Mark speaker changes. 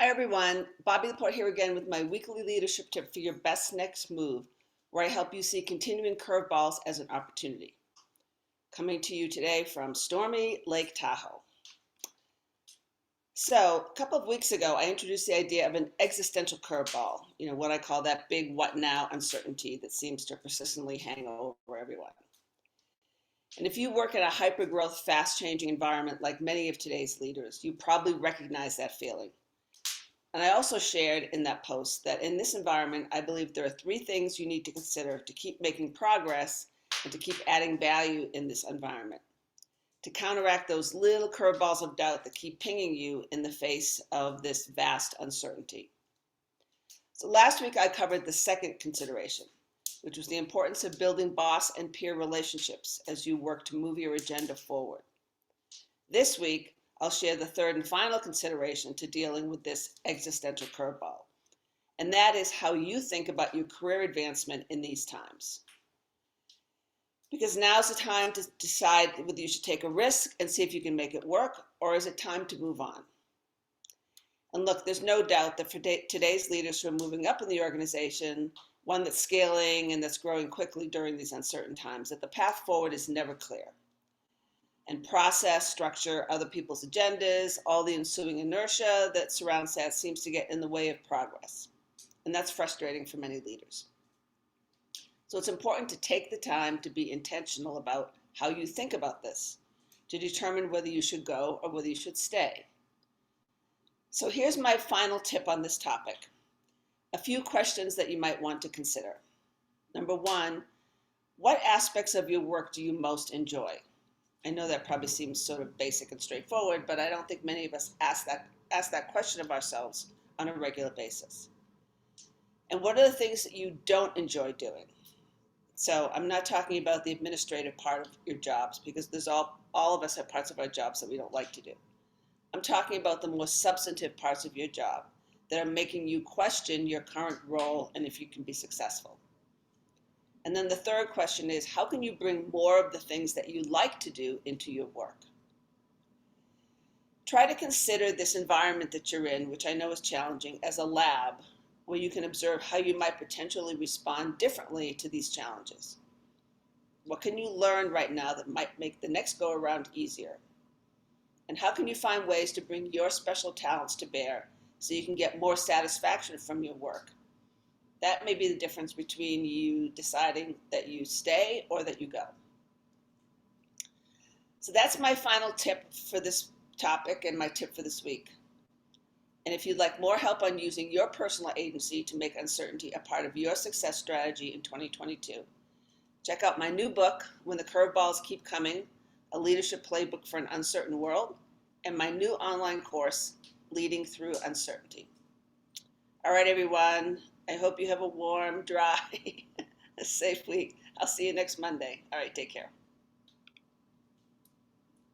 Speaker 1: Hi everyone, Bobby Laporte here again with my weekly leadership tip for your best next move, where I help you see continuing curveballs as an opportunity. Coming to you today from stormy Lake Tahoe. So, a couple of weeks ago, I introduced the idea of an existential curveball, what I call that big what now uncertainty that seems to persistently hang over everyone. And if you work in a hyper-growth, fast-changing environment like many of today's leaders, you probably recognize that feeling. And I also shared in that post that in this environment, I believe there are three things you need to consider to keep making progress and to keep adding value in this environment, to counteract those little curveballs of doubt that keep pinging you in the face of this vast uncertainty. So last week, I covered the second consideration, which was the importance of building boss and peer relationships as you work to move your agenda forward. This week, I'll share the third and final consideration to dealing with this existential curveball, and that is how you think about your career advancement in these times. Because now's the time to decide whether you should take a risk and see if you can make it work, or is it time to move on? And look, there's no doubt that for today's leaders who are moving up in the organization, one that's scaling and that's growing quickly during these uncertain times, that the path forward is never clear. And process, structure, other people's agendas, all the ensuing inertia that surrounds that seems to get in the way of progress. And that's frustrating for many leaders. So it's important to take the time to be intentional about how you think about this, to determine whether you should go or whether you should stay. So here's my final tip on this topic. A few questions that you might want to consider. Number one, what aspects of your work do you most enjoy? I know that probably seems sort of basic and straightforward, but I don't think many of us ask that question of ourselves on a regular basis. And what are the things that you don't enjoy doing? So I'm not talking about the administrative part of your jobs, because there's all of us have parts of our jobs that we don't like to do. I'm talking about the more substantive parts of your job that are making you question your current role and if you can be successful. And then the third question is, how can you bring more of the things that you like to do into your work? Try to consider this environment that you're in, which I know is challenging, as a lab where you can observe how you might potentially respond differently to these challenges. What can you learn right now that might make the next go around easier? And how can you find ways to bring your special talents to bear so you can get more satisfaction from your work? That may be the difference between you deciding that you stay or that you go. So that's my final tip for this topic and my tip for this week. And if you'd like more help on using your personal agency to make uncertainty a part of your success strategy in 2022, check out my new book, When the Curveballs Keep Coming, A Leadership Playbook for an Uncertain World, and my new online course, Leading Through Uncertainty. All right, everyone. I hope you have a warm, dry, safe week. I'll see you next Monday. All right, take care.